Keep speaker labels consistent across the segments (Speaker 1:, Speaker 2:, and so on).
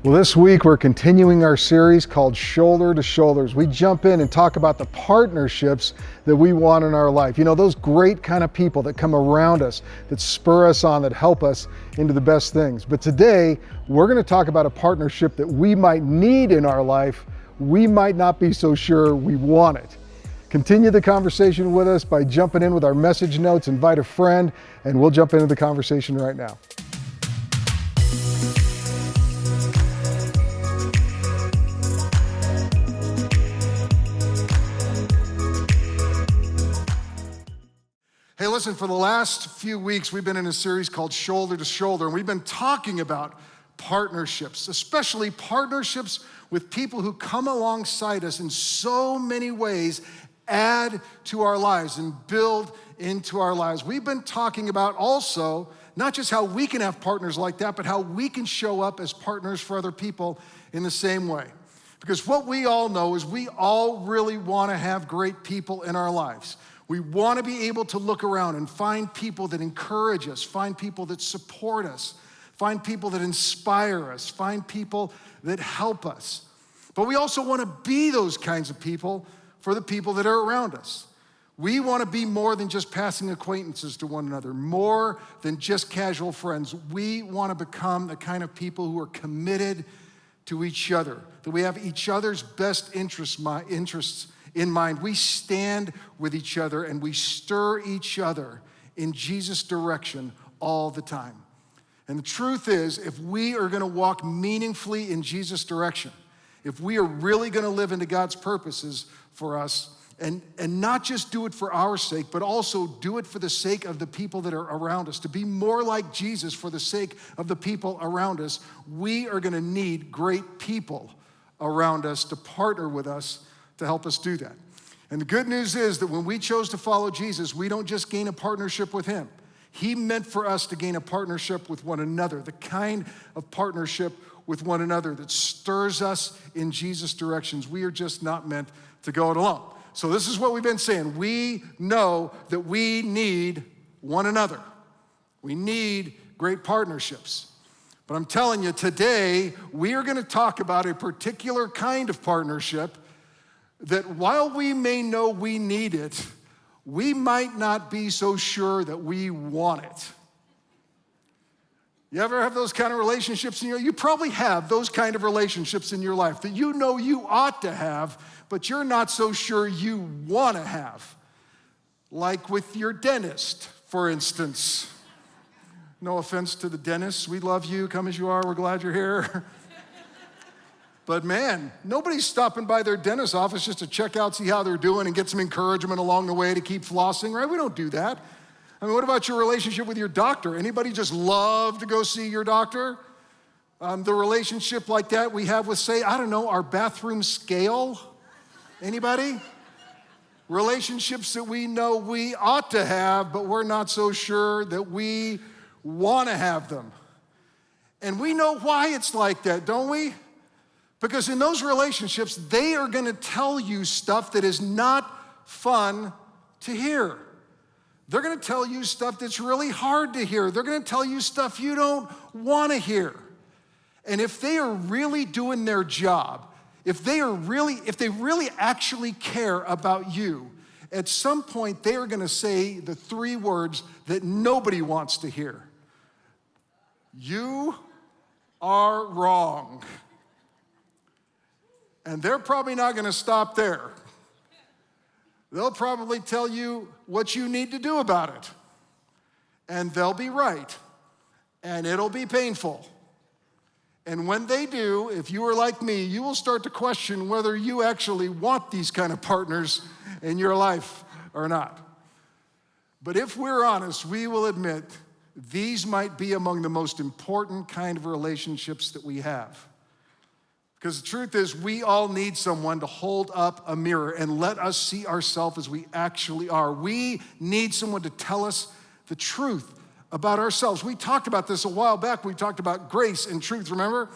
Speaker 1: Well, this week we're continuing our series called Shoulder to Shoulders. We jump in and talk about the partnerships that we want in our life. You know, those great kind of people that come around us, that spur us on, that help us into the best things. But today, we're going to talk about a partnership that we might need in our life. We might not be so sure we want it. Continue the conversation with us by jumping in with our message notes, invite a friend, and we'll jump into the conversation right now. Hey, listen, for the last few weeks, we've been in a series called Shoulder to Shoulder, and we've been talking about partnerships, especially partnerships with people who come alongside us in so many ways, add to our lives and build into our lives. We've been talking about also not just how we can have partners like that, but how we can show up as partners for other people in the same way. Because what we all know is we all really want to have great people in our lives. We want to be able to look around and find people that encourage us, find people that support us, find people that inspire us, find people that help us. But we also want to be those kinds of people for the people that are around us. We want to be more than just passing acquaintances to one another, more than just casual friends. We want to become the kind of people who are committed to each other, that we have each other's best interests in mind. We stand with each other and we stir each other in Jesus' direction all the time. And the truth is, if we are going to walk meaningfully in Jesus' direction, if we are really going to live into God's purposes for us, and not just do it for our sake, but also do it for the sake of the people that are around us, to be more like Jesus for the sake of the people around us, we are going to need great people around us to partner with us to help us do that. And the good news is that when we chose to follow Jesus, we don't just gain a partnership with him. He meant for us to gain a partnership with one another, the kind of partnership with one another that stirs us in Jesus' directions. We are just not meant to go it alone. So this is what we've been saying. We know that we need one another. We need great partnerships. But I'm telling you, today, we are going to talk about a particular kind of partnership that while we may know we need it, we might not be so sure that we want it. You ever have those kind of relationships in your life? You probably have those kind of relationships in your life that you know you ought to have, but you're not so sure you want to have. Like with your dentist, for instance. No offense to the dentists. We love you. Come as you are. We're glad you're here. But man, nobody's stopping by their dentist's office just to check out, see how they're doing, and get some encouragement along the way to keep flossing, right? We don't do that. I mean, what about your relationship with your doctor? Anybody just love to go see your doctor? The relationship like that we have with, say, I don't know, our bathroom scale? Anybody? Relationships that we know we ought to have, but we're not so sure that we want to have them. And we know why it's like that, don't we? Because in those relationships, they are going to tell you stuff that is not fun to hear. They're going to tell you stuff that's really hard to hear. They're going to tell you stuff you don't want to hear. And if they are really doing their job, if they really actually care about you, at some point they are going to say the three words that nobody wants to hear. You are wrong. And they're probably not going to stop there. They'll probably tell you what you need to do about it. And they'll be right. And it'll be painful. And when they do, if you are like me, you will start to question whether you actually want these kind of partners in your life or not. But if we're honest, we will admit these might be among the most important kind of relationships that we have. Because the truth is, we all need someone to hold up a mirror and let us see ourselves as we actually are. We need someone to tell us the truth about ourselves. We talked about this a while back. We talked about grace and truth, remember?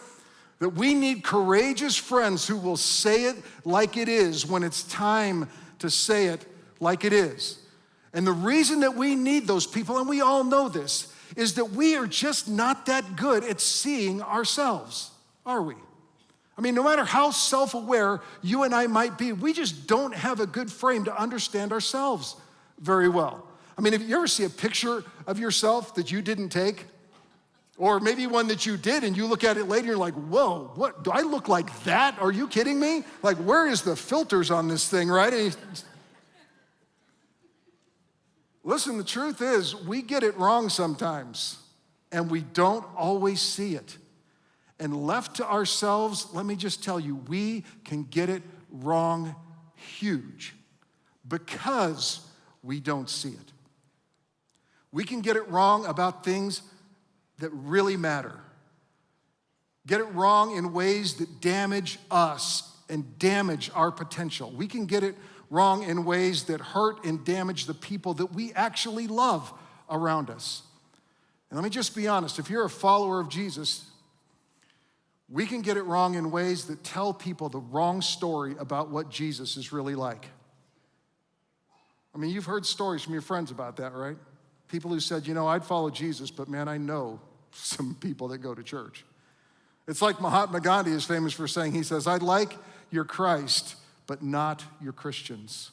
Speaker 1: That we need courageous friends who will say it like it is when it's time to say it like it is. And the reason that we need those people, and we all know this, is that we are just not that good at seeing ourselves. are we? I mean, no matter how self-aware you and I might be, we just don't have a good frame to understand ourselves very well. I mean, if you ever see a picture of yourself that you didn't take, or maybe one that you did and you look at it later and you're like, whoa, what, do I look like that? Are you kidding me? Like, where is the filters on this thing, right? Listen, the truth is, we get it wrong sometimes, and we don't always see it. And left to ourselves, let me just tell you, we can get it wrong huge because we don't see it. We can get it wrong about things that really matter. Get it wrong in ways that damage us and damage our potential. We can get it wrong in ways that hurt and damage the people that we actually love around us. And let me just be honest, if you're a follower of Jesus, we can get it wrong in ways that tell people the wrong story about what Jesus is really like. I mean, you've heard stories from your friends about that, right? People who said, I'd follow Jesus, but man, I know some people that go to church. It's like Mahatma Gandhi is famous for saying, he says, I like your Christ, but not your Christians,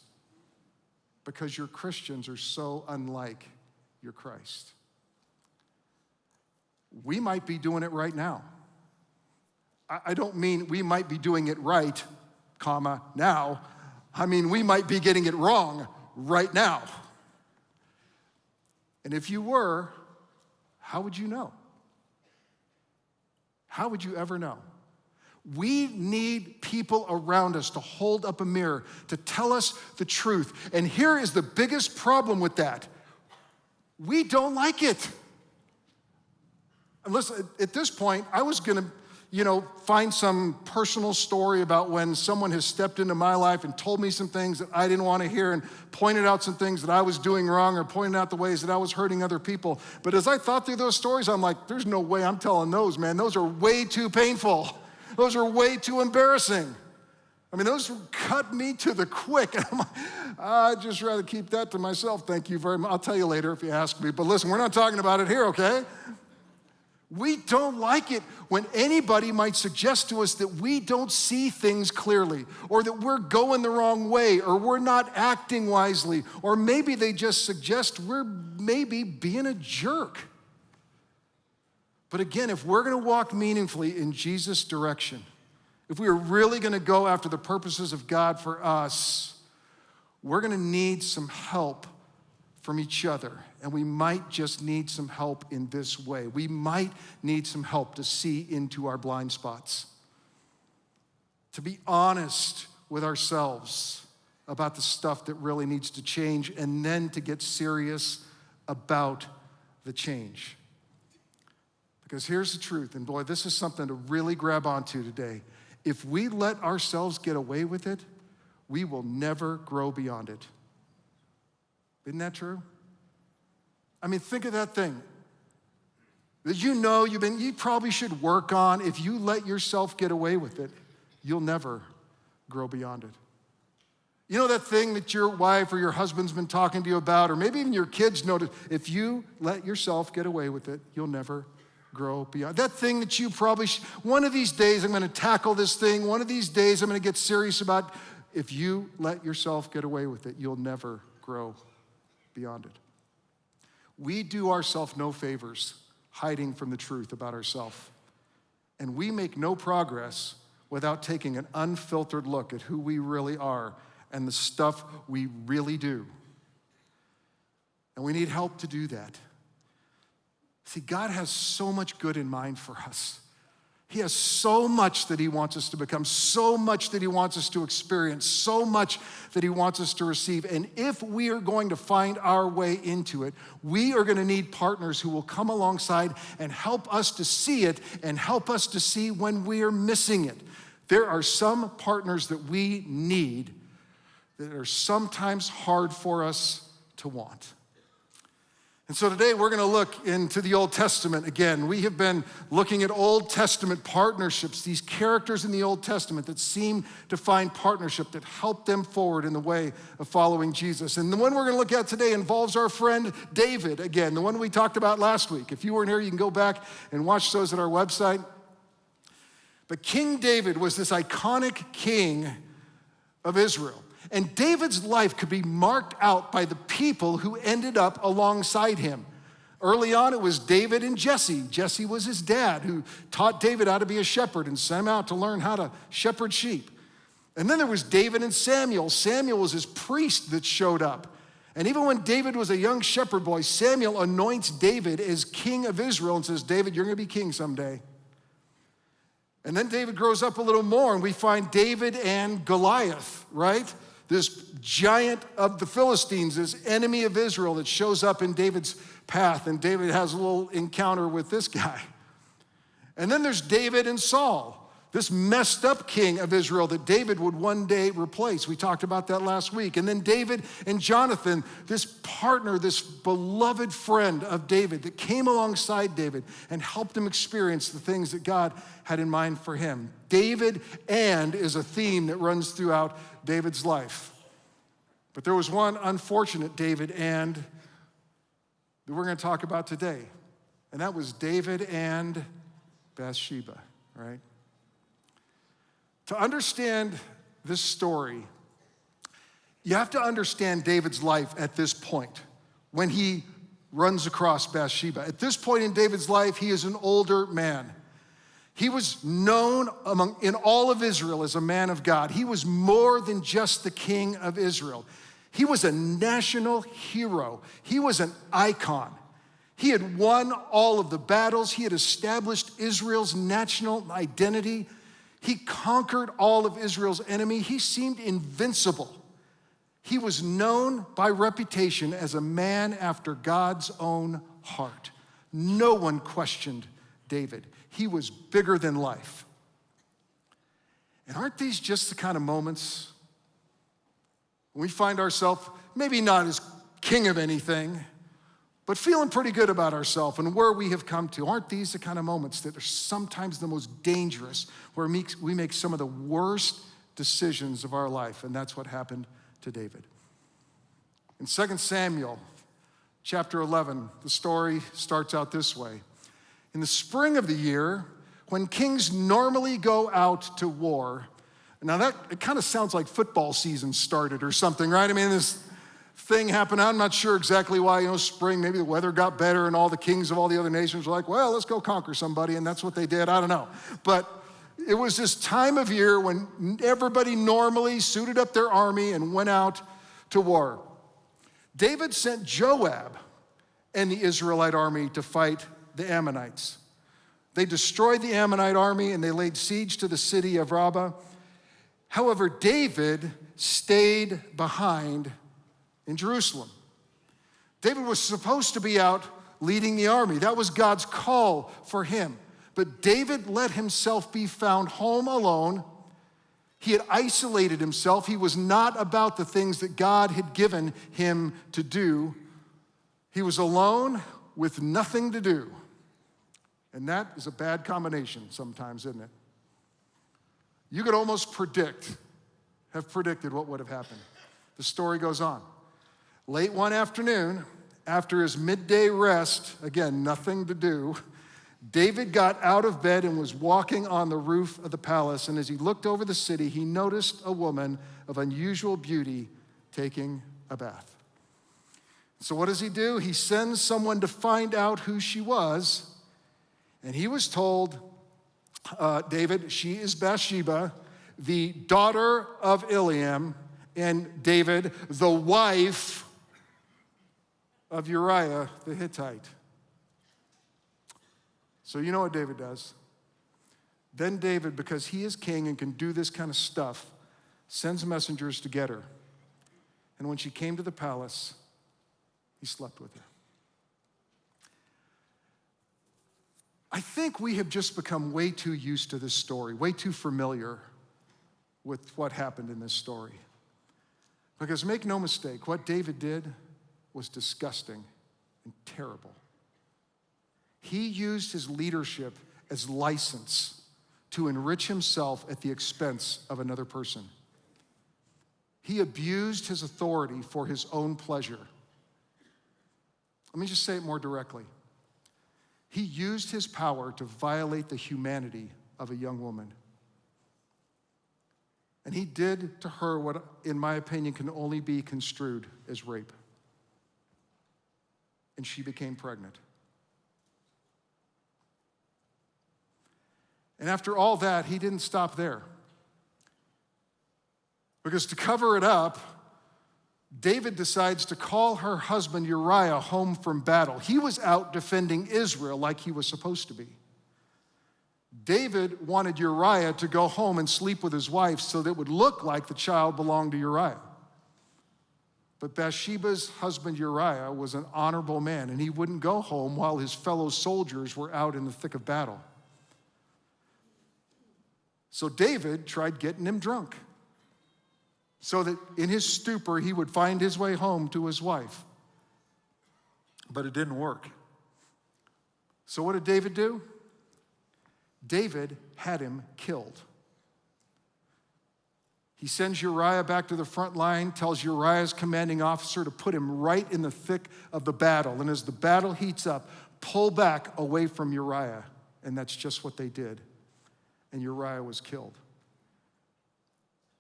Speaker 1: because your Christians are so unlike your Christ. We might be doing it right now. I don't mean we might be doing it right, now. I mean, we might be getting it wrong right now. And if you were, how would you know? How would you ever know? We need people around us to hold up a mirror, to tell us the truth. And here is the biggest problem with that. We don't like it. And listen, at this point, I was gonna find some personal story about when someone has stepped into my life and told me some things that I didn't want to hear and pointed out some things that I was doing wrong or pointed out the ways that I was hurting other people. But as I thought through those stories, I'm like, there's no way I'm telling those, man. Those are way too painful. Those are way too embarrassing. I mean, those cut me to the quick. And I'm like, I'd just rather keep that to myself. Thank you very much. I'll tell you later if you ask me. But listen, we're not talking about it here, okay? We don't like it when anybody might suggest to us that we don't see things clearly, or that we're going the wrong way, or we're not acting wisely, or maybe they just suggest we're maybe being a jerk. But again, if we're gonna walk meaningfully in Jesus' direction, if we are really gonna go after the purposes of God for us, we're gonna need some help from each other. And we might just need some help in this way. We might need some help to see into our blind spots, to be honest with ourselves about the stuff that really needs to change, and then to get serious about the change. Because here's the truth, and boy, this is something to really grab onto today. If we let ourselves get away with it, we will never grow beyond it. Isn't that true? I mean, think of that thing that you probably should work on. If you let yourself get away with it, you'll never grow beyond it. You know that thing that your wife or your husband's been talking to you about, or maybe even your kids notice, if you let yourself get away with it, you'll never grow beyond. That thing that you probably one of these days I'm gonna tackle this thing, one of these days I'm gonna get serious about. If you let yourself get away with it, you'll never grow beyond it. We do ourselves no favors hiding from the truth about ourselves. And we make no progress without taking an unfiltered look at who we really are and the stuff we really do. And we need help to do that. See, God has so much good in mind for us. He has so much that he wants us to become, so much that he wants us to experience, so much that he wants us to receive. And if we are going to find our way into it, we are going to need partners who will come alongside and help us to see it and help us to see when we are missing it. There are some partners that we need that are sometimes hard for us to want. And so today we're gonna look into the Old Testament again. We have been looking at Old Testament partnerships, these characters in the Old Testament that seem to find partnership, that help them forward in the way of following Jesus. And the one we're gonna look at today involves our friend David, again, the one we talked about last week. If you weren't here, you can go back and watch those at our website. But King David was this iconic king of Israel. And David's life could be marked out by the people who ended up alongside him. Early on, it was David and Jesse. Jesse was his dad who taught David how to be a shepherd and sent him out to learn how to shepherd sheep. And then there was David and Samuel. Samuel was his priest that showed up. And even when David was a young shepherd boy, Samuel anoints David as king of Israel and says, David, you're going to be king someday. And then David grows up a little more, and we find David and Goliath, right? This giant of the Philistines, this enemy of Israel that shows up in David's path, and David has a little encounter with this guy. And then there's David and Saul, this messed up king of Israel that David would one day replace. We talked about that last week. And then David and Jonathan, this partner, this beloved friend of David that came alongside David and helped him experience the things that God had in mind for him. David and is a theme that runs throughout David's life. But there was one unfortunate David and that we're going to talk about today. And that was David and Bathsheba, right? To understand this story, you have to understand David's life at this point when he runs across Bathsheba. At this point in David's life, he is an older man. He was known in all of Israel as a man of God. He was more than just the king of Israel. He was a national hero. He was an icon. He had won all of the battles. He had established Israel's national identity. He conquered all of Israel's enemy. He seemed invincible. He was known by reputation as a man after God's own heart. No one questioned David. He was bigger than life. And aren't these just the kind of moments when we find ourselves maybe not as king of anything, but feeling pretty good about ourselves and where we have come to? Aren't these the kind of moments that are sometimes the most dangerous, where we make some of the worst decisions of our life? And that's what happened to David. In 2 Samuel chapter 11, the story starts out this way. In the spring of the year, when kings normally go out to war, now that, it kind of sounds like football season started or something, right? I mean, this thing happened. I'm not sure exactly why, spring, maybe the weather got better and all the kings of all the other nations were like, well, let's go conquer somebody, and that's what they did. I don't know. But it was this time of year when everybody normally suited up their army and went out to war. David sent Joab and the Israelite army to fight the Ammonites. They destroyed the Ammonite army and they laid siege to the city of Rabbah. However, David stayed behind in Jerusalem. David was supposed to be out leading the army. That was God's call for him. But David let himself be found home alone. He had isolated himself. He was not about the things that God had given him to do. He was alone with nothing to do. And that is a bad combination sometimes, isn't it? You could almost have predicted what would have happened. The story goes on. Late one afternoon, after his midday rest, again, nothing to do, David got out of bed and was walking on the roof of the palace. And as he looked over the city, he noticed a woman of unusual beauty taking a bath. So what does he do? He sends someone to find out who she was. And he was told, David, she is Bathsheba, the daughter of Eliam, and David, the wife of Uriah the Hittite. So you know what David does. Then David, because he is king and can do this kind of stuff, sends messengers to get her. And when she came to the palace, he slept with her. I think we have just become way too used to this story, way too familiar with what happened in this story. Because make no mistake, what David did was disgusting and terrible. He used his leadership as license to enrich himself at the expense of another person. He abused his authority for his own pleasure. Let me just say it more directly. He used his power to violate the humanity of a young woman And he did to her what, in my opinion, can only be construed as rape. And she became pregnant. And after all that, he didn't stop there. Because to cover it up, David decides to call her husband Uriah home from battle. He was out defending Israel like he was supposed to be. David wanted Uriah to go home and sleep with his wife so that it would look like the child belonged to Uriah. But Bathsheba's husband Uriah was an honorable man, and he wouldn't go home while his fellow soldiers were out in the thick of battle. So David tried getting him drunk so that in his stupor he would find his way home to his wife. But it didn't work. So what did David do? David had him killed. He sends Uriah back to the front line, tells Uriah's commanding officer to put him right in the thick of the battle. And as the battle heats up, pull back away from Uriah. And that's just what they did. And Uriah was killed.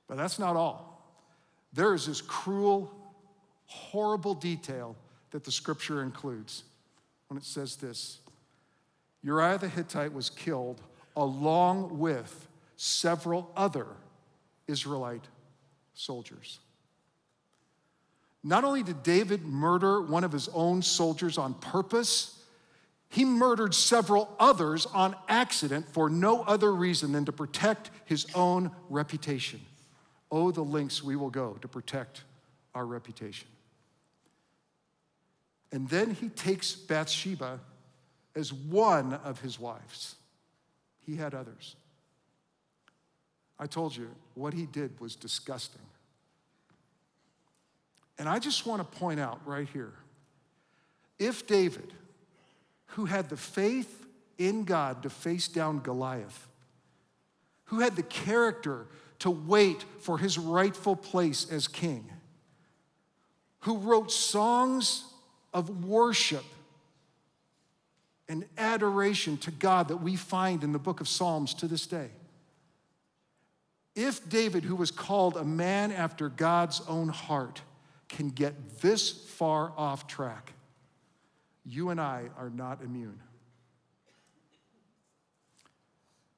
Speaker 1: But that's not all. There is this cruel, horrible detail that the scripture includes when it says this: Uriah the Hittite was killed along with several other Israelite soldiers. Not only did David murder one of his own soldiers on purpose, he murdered several others on accident for no other reason than to protect his own reputation. Oh, the lengths we will go to protect our reputation. And then he takes Bathsheba as one of his wives. He had others. I told you, what he did was disgusting. And I just want to point out right here, if David, who had the faith in God to face down Goliath, who had the character to wait for his rightful place as king, who wrote songs of worship and adoration to God that we find in the book of Psalms to this day. If David, who was called a man after God's own heart, can get this far off track, you and I are not immune.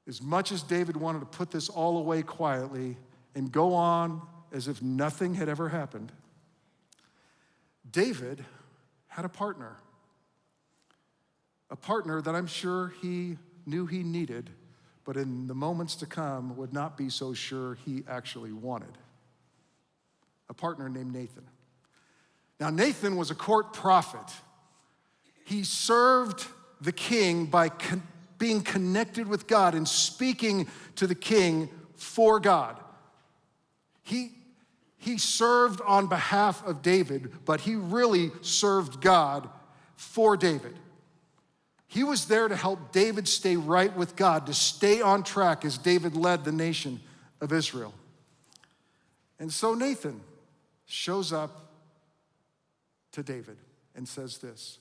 Speaker 1: As much as David wanted to put this all away quietly and go on as if nothing had ever happened, David had a partner that I'm sure he knew he needed, but in the moments to come would not be so sure he actually wanted. A partner named Nathan. Now, Nathan was a court prophet. He served the king by being connected with God and speaking to the king for God. He served on behalf of David, but he really served God for David. He was there to help David stay right with God, to stay on track as David led the nation of Israel. And so Nathan shows up to David and says this: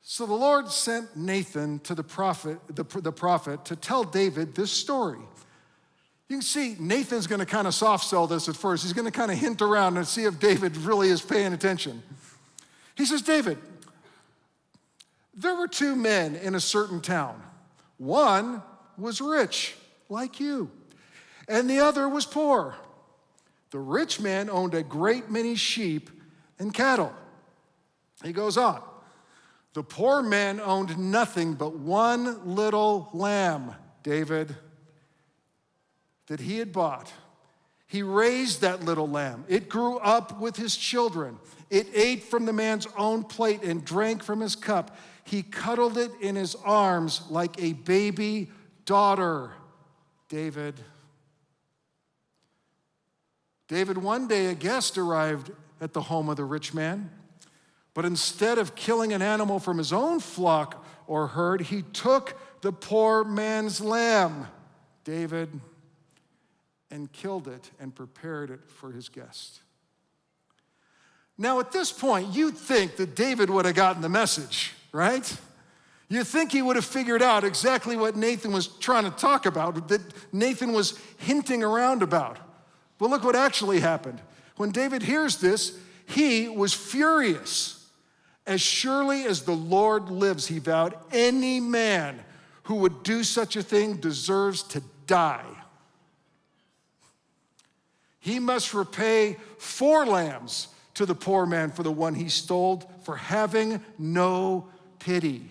Speaker 1: So the Lord sent Nathan to the prophet to tell David this story. You can see Nathan's going to kind of soft sell this at first. He's going to kind of hint around and see if David really is paying attention. He says, David, there were two men in a certain town. One was rich, like you, and the other was poor. The rich man owned a great many sheep and cattle. He goes on. The poor man owned nothing but one little lamb, David, that he had bought. He raised that little lamb. It grew up with his children. It ate from the man's own plate and drank from his cup. He cuddled it in his arms like a baby daughter, David. David, one day a guest arrived at the home of the rich man. But instead of killing an animal from his own flock or herd, he took the poor man's lamb, David, and killed it and prepared it for his guest. Now, at this point, you'd think that David would have gotten the message, right? You'd think he would have figured out exactly what Nathan was trying to talk about, that Nathan was hinting around about. Well, look what actually happened. When David hears this, he was furious. As surely as the Lord lives, he vowed, any man who would do such a thing deserves to die. He must repay 4 lambs to the poor man for the one he stole, for having no pity.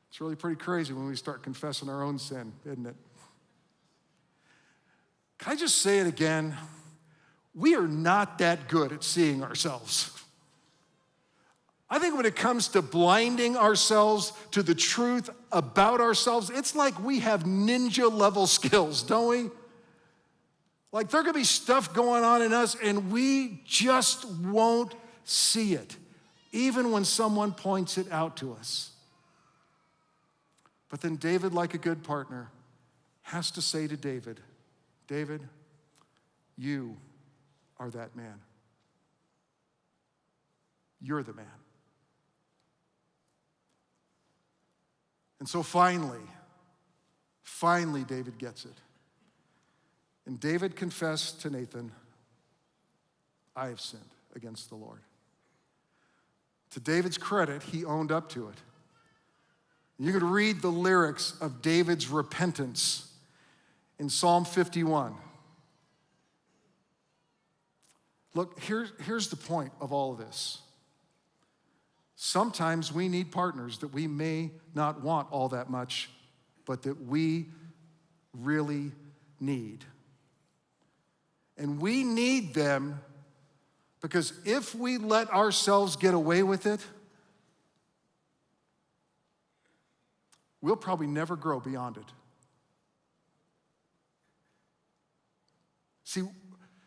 Speaker 1: It's really pretty crazy when we start confessing our own sin, isn't it? Can I just say it again? We are not that good at seeing ourselves. I think when it comes to blinding ourselves to the truth about ourselves, it's like we have ninja level skills, don't we? Like there could be stuff going on in us and we just won't see it, even when someone points it out to us. But then David, like a good partner, has to say to David, David, you are that man. You're the man. And so finally, David gets it. And David confessed to Nathan, I have sinned against the Lord. To David's credit, he owned up to it. You could read the lyrics of David's repentance in Psalm 51. Look, here's the point of all of this. Sometimes we need partners that we may not want all that much, but that we really need. And we need them because if we let ourselves get away with it, we'll probably never grow beyond it.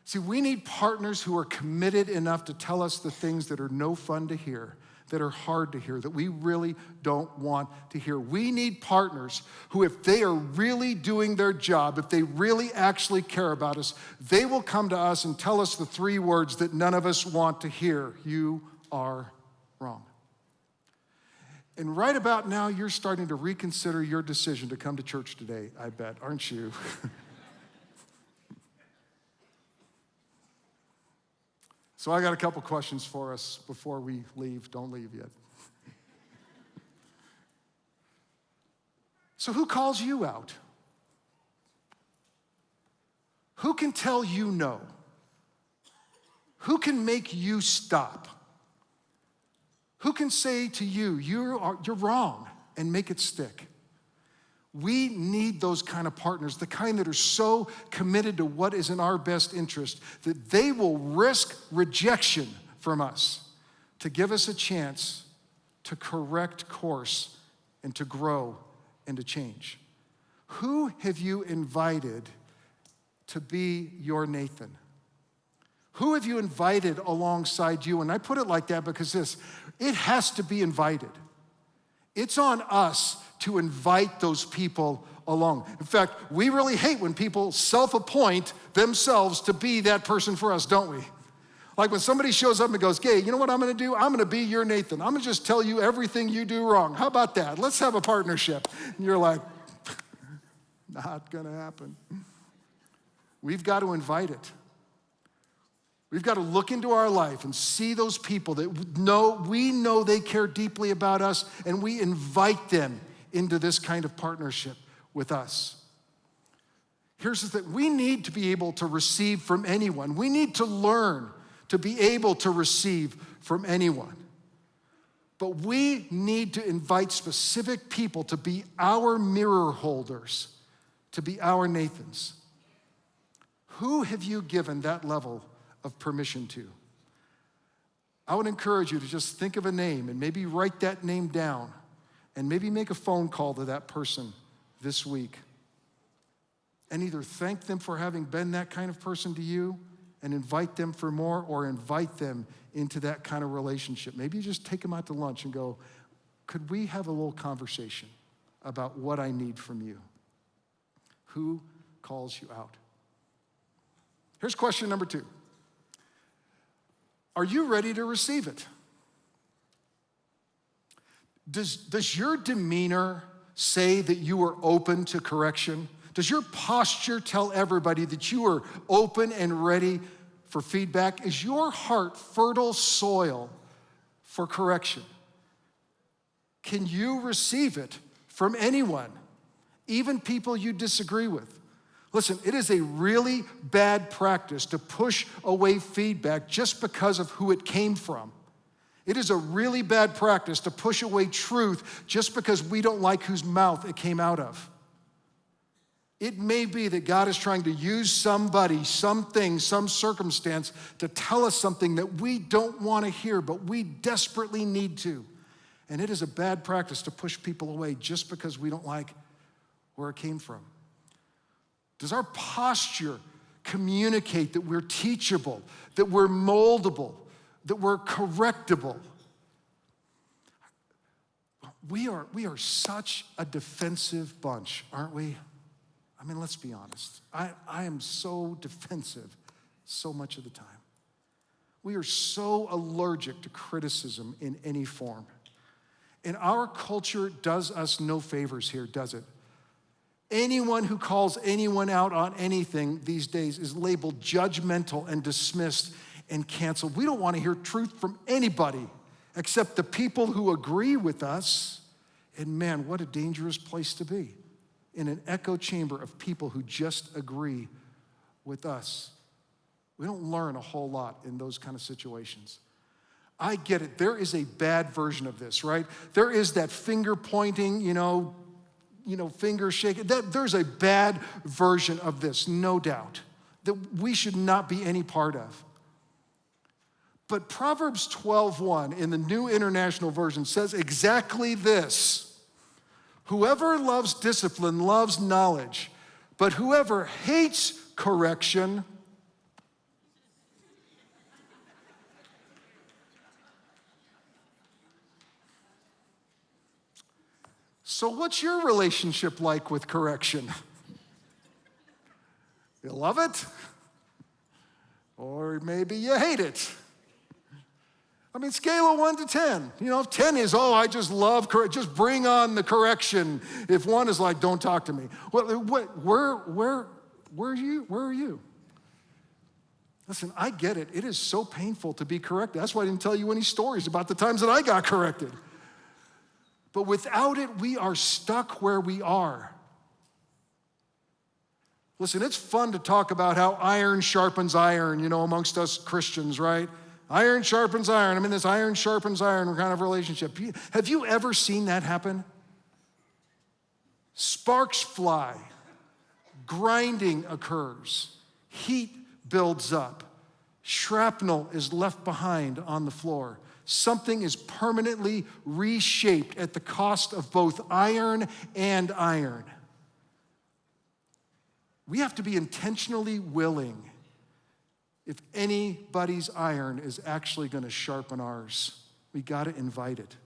Speaker 1: See, we need partners who are committed enough to tell us the things that are no fun to hear, that are hard to hear, that we really don't want to hear. We need partners who, if they are really doing their job, if they really actually care about us, they will come to us and tell us the 3 words that none of us want to hear. You are wrong. And right about now, you're starting to reconsider your decision to come to church today, I bet, aren't you? So I got a couple questions for us before we leave. Don't leave yet. So who calls you out? Who can tell you no? Who can make you stop? Who can say to you, you're wrong, and make it stick? We need those kind of partners, the kind that are so committed to what is in our best interest that they will risk rejection from us to give us a chance to correct course and to grow and to change. Who have you invited to be your Nathan? Who have you invited alongside you? And I put it like that because it has to be invited. It's on us to invite those people along. In fact, we really hate when people self-appoint themselves to be that person for us, don't we? Like when somebody shows up and goes, "Hey, you know what I'm gonna do? I'm gonna be your Nathan. I'm gonna just tell you everything you do wrong. How about that? Let's have a partnership." And you're like, not gonna happen. We've got to invite it. We've got to look into our life and see those people that we know they care deeply about us, and we invite them into this kind of partnership with us. Here's the thing. We need to be able to receive from anyone. We need to learn to be able to receive from anyone. But we need to invite specific people to be our mirror holders, to be our Nathans. Who have you given that level of permission to? I would encourage you to just think of a name and maybe write that name down and maybe make a phone call to that person this week and either thank them for having been that kind of person to you and invite them for more, or invite them into that kind of relationship. Maybe you just take them out to lunch and go, "Could we have a little conversation about what I need from you?" Who calls you out? Here's question number 2. Are you ready to receive it? Does your demeanor say that you are open to correction? Does your posture tell everybody that you are open and ready for feedback? Is your heart fertile soil for correction? Can you receive it from anyone, even people you disagree with? Listen, it is a really bad practice to push away feedback just because of who it came from. It is a really bad practice to push away truth just because we don't like whose mouth it came out of. It may be that God is trying to use somebody, something, some circumstance to tell us something that we don't want to hear, but we desperately need to. And it is a bad practice to push people away just because we don't like where it came from. Does our posture communicate that we're teachable, that we're moldable, that we're correctable? We are such a defensive bunch, aren't we? I mean, let's be honest. I am so defensive so much of the time. We are so allergic to criticism in any form. And our culture does us no favors here, does it? Anyone who calls anyone out on anything these days is labeled judgmental and dismissed and canceled. We don't want to hear truth from anybody except the people who agree with us. And man, what a dangerous place to be, in an echo chamber of people who just agree with us. We don't learn a whole lot in those kind of situations. I get it. There is a bad version of this, right? There is that finger pointing, finger shaking. There's a bad version of this, no doubt, that we should not be any part of. But Proverbs 12:1 in the New International Version says exactly this. Whoever loves discipline loves knowledge, but whoever hates correction So what's your relationship like with correction? You love it? Or maybe you hate it. I mean, scale of 1 to 10. 10 is, I just love correction. Just bring on the correction. If 1 is like, don't talk to me. Where are you? Listen, I get it. It is so painful to be corrected. That's why I didn't tell you any stories about the times that I got corrected. But without it, we are stuck where we are. Listen, it's fun to talk about how iron sharpens iron, amongst us Christians, right? Iron sharpens iron. I'm in this iron sharpens iron kind of relationship. Have you ever seen that happen? Sparks fly. Grinding occurs. Heat builds up. Shrapnel is left behind on the floor. Something is permanently reshaped at the cost of both iron and iron. We have to be intentionally willing if anybody's iron is actually going to sharpen ours. We got to invite it.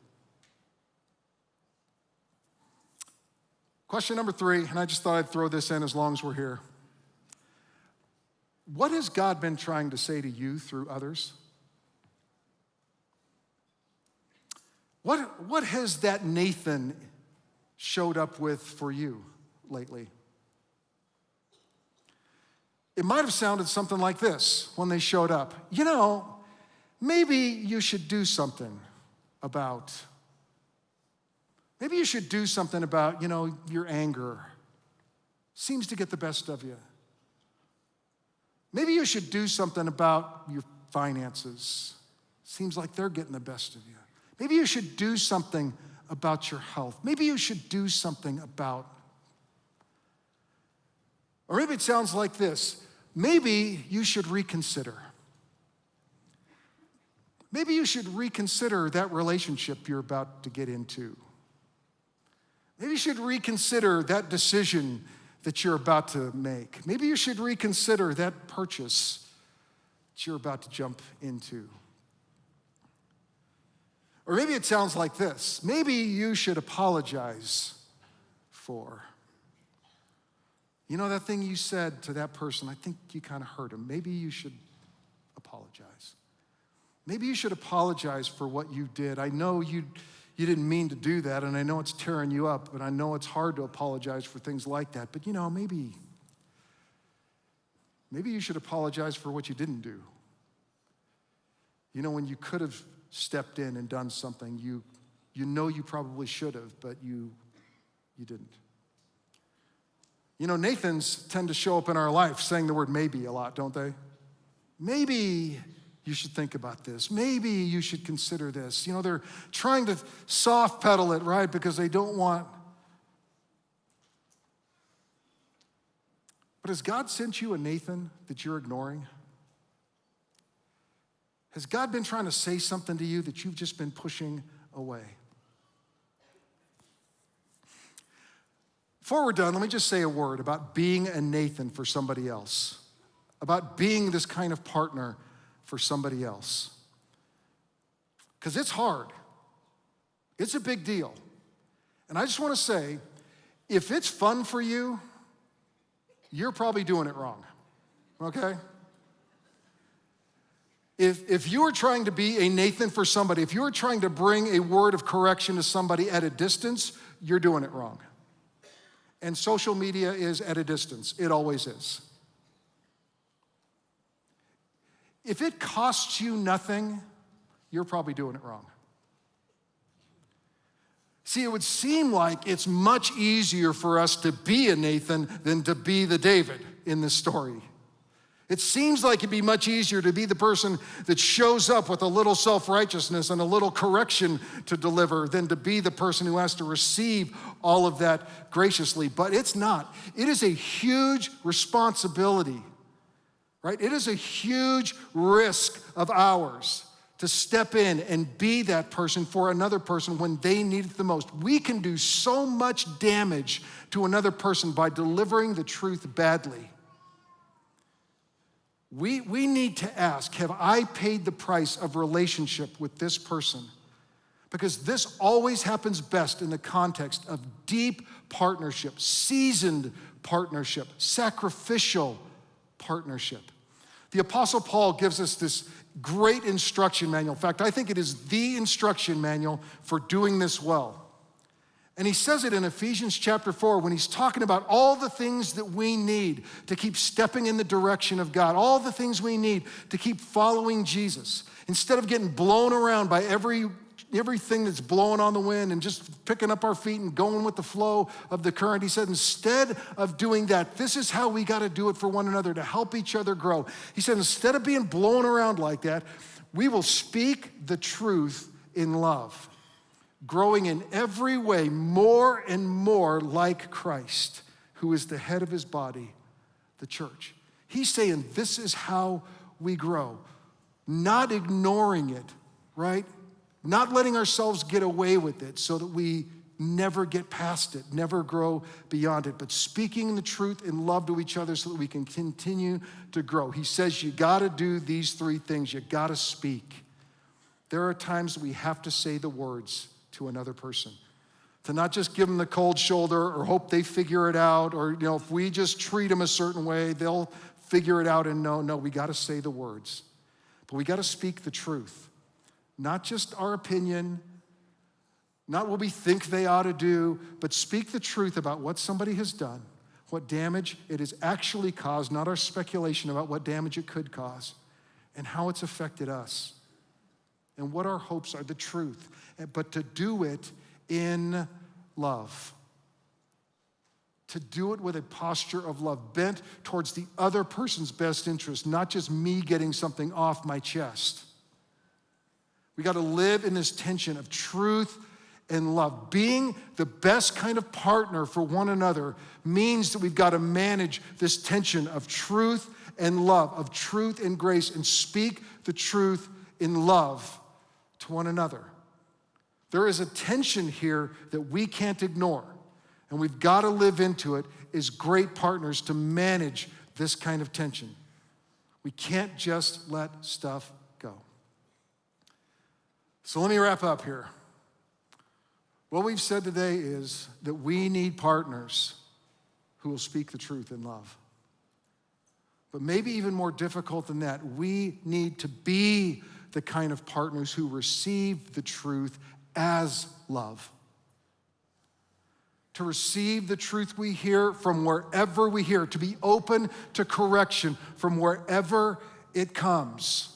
Speaker 1: Question number 3, and I just thought I'd throw this in as long as we're here. What has God been trying to say to you through others? What has that Nathan showed up with for you lately? It might have sounded something like this when they showed up. Maybe you should do something about, your anger. Seems to get the best of you. Maybe you should do something about your finances. Seems like they're getting the best of you. Maybe you should do something about your health. Maybe you should do something about, or maybe it sounds like this. Maybe you should reconsider. Maybe you should reconsider that relationship you're about to get into. Maybe you should reconsider that decision that you're about to make. Maybe you should reconsider that purchase that you're about to jump into. Or maybe it sounds like this. Maybe you should apologize for. That thing you said to that person, I think you kind of hurt him. Maybe you should apologize. Maybe you should apologize for what you did. I know you you didn't mean to do that, and I know it's tearing you up, and I know it's hard to apologize for things like that, but maybe you should apologize for what you didn't do. When you could have stepped in and done something, you probably should have, but you didn't. Nathans tend to show up in our life saying the word maybe a lot, don't they? Maybe you should think about this. Maybe you should consider this. They're trying to soft pedal it, right? Because they don't want. But has God sent you a Nathan that you're ignoring? Has God been trying to say something to you that you've just been pushing away? Before we're done, let me just say a word about being a Nathan for somebody else, about being this kind of partner for somebody else. Because it's hard. It's a big deal. And I just want to say, if it's fun for you, you're probably doing it wrong, okay? If you are trying to be a Nathan for somebody, if you are trying to bring a word of correction to somebody at a distance, you're doing it wrong. And social media is at a distance. It always is. If it costs you nothing, you're probably doing it wrong. See, it would seem like it's much easier for us to be a Nathan than to be the David in this story. It seems like it'd be much easier to be the person that shows up with a little self-righteousness and a little correction to deliver than to be the person who has to receive all of that graciously. But it's not. It is a huge responsibility, right? It is a huge risk of ours to step in and be that person for another person when they need it the most. We can do so much damage to another person by delivering the truth badly. We need to ask, have I paid the price of relationship with this person? Because this always happens best in the context of deep partnership, seasoned partnership, sacrificial partnership. The Apostle Paul gives us this great instruction manual. In fact, I think it is the instruction manual for doing this well. And he says it in Ephesians chapter 4 when he's talking about all the things that we need to keep stepping in the direction of God, all the things we need to keep following Jesus. Instead of getting blown around by everything that's blowing on the wind and just picking up our feet and going with the flow of the current, he said, instead of doing that, this is how we got to do it for one another to help each other grow. He said, instead of being blown around like that, we will speak the truth in love, growing in every way more and more like Christ, who is the head of his body, the church. He's saying this is how we grow, not ignoring it, right? Not letting ourselves get away with it so that we never get past it, never grow beyond it, but speaking the truth in love to each other so that we can continue to grow. He says you gotta do these three things. You gotta speak. There are times we have to say the words to another person, to not just give them the cold shoulder or hope they figure it out, or if we just treat them a certain way, they'll figure it out. And no, we got to say the words, but we got to speak the truth, not just our opinion, not what we think they ought to do, but speak the truth about what somebody has done, what damage it has actually caused, not our speculation about what damage it could cause, and how it's affected us, and what our hopes are, the truth. But to do it in love. To do it with a posture of love, bent towards the other person's best interest, not just me getting something off my chest. We got to live in this tension of truth and love. Being the best kind of partner for one another means that we've got to manage this tension of truth and love, of truth and grace, and speak the truth in love to one another. There is a tension here that we can't ignore, and we've got to live into it as great partners to manage this kind of tension. We can't just let stuff go. So let me wrap up here. What we've said today is that we need partners who will speak the truth in love. But maybe even more difficult than that, we need to be the kind of partners who receive the truth as love. To receive the truth we hear from wherever we hear, to be open to correction from wherever it comes.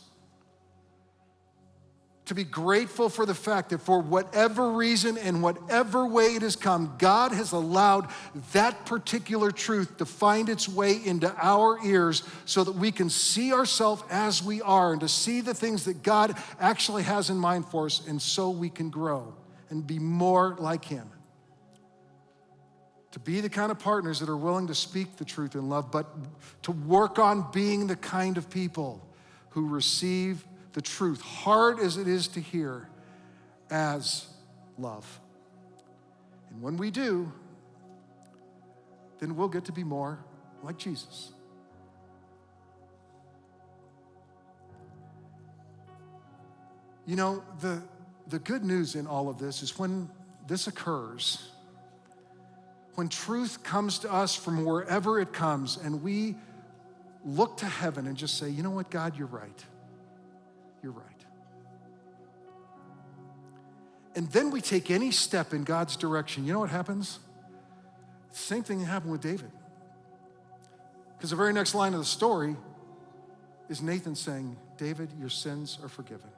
Speaker 1: To be grateful for the fact that for whatever reason and whatever way it has come, God has allowed that particular truth to find its way into our ears so that we can see ourselves as we are and to see the things that God actually has in mind for us, and so we can grow and be more like Him. To be the kind of partners that are willing to speak the truth in love, but to work on being the kind of people who receive the truth, hard as it is to hear, as love. And when we do, then we'll get to be more like Jesus. You know, the good news in all of this is when this occurs, when truth comes to us from wherever it comes, and we look to heaven and just say, you know what, God, you're right. You're right. And then we take any step in God's direction. You know what happens? Same thing that happened with David. Because the very next line of the story is Nathan saying, David, your sins are forgiven.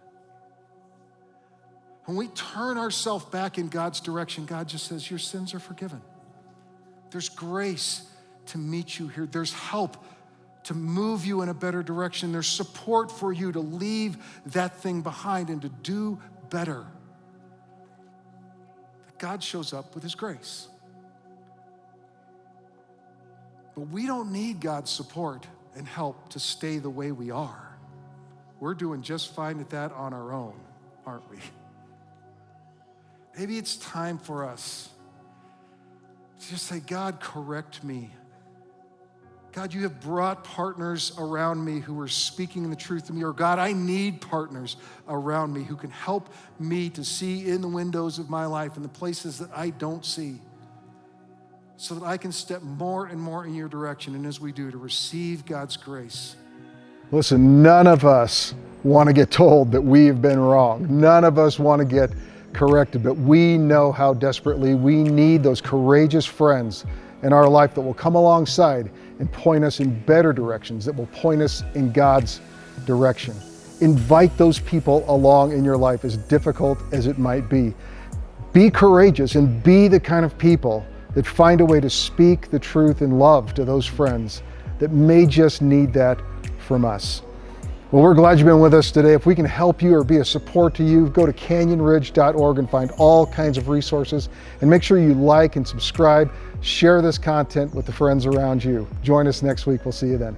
Speaker 1: When we turn ourselves back in God's direction, God just says, your sins are forgiven. There's grace to meet you here. There's help to move you in a better direction. There's support for you to leave that thing behind and to do better. God shows up with His grace. But we don't need God's support and help to stay the way we are. We're doing just fine at that on our own, aren't we? Maybe it's time for us to just say, God, correct me. God, you have brought partners around me who are speaking the truth to me. Or God, I need partners around me who can help me to see in the windows of my life and the places that I don't see, so that I can step more and more in your direction. And as we do, to receive God's grace.
Speaker 2: Listen, none of us want to get told that we have been wrong. None of us want to get corrected, but we know how desperately we need those courageous friends in our life that will come alongside and point us in better directions, that will point us in God's direction. Invite those people along in your life, as difficult as it might be. Be courageous and be the kind of people that find a way to speak the truth in love to those friends that may just need that from us. Well, we're glad you've been with us today. If we can help you or be a support to you, go to canyonridge.org and find all kinds of resources. And make sure you like and subscribe. Share this content with the friends around you. Join us next week. We'll see you then.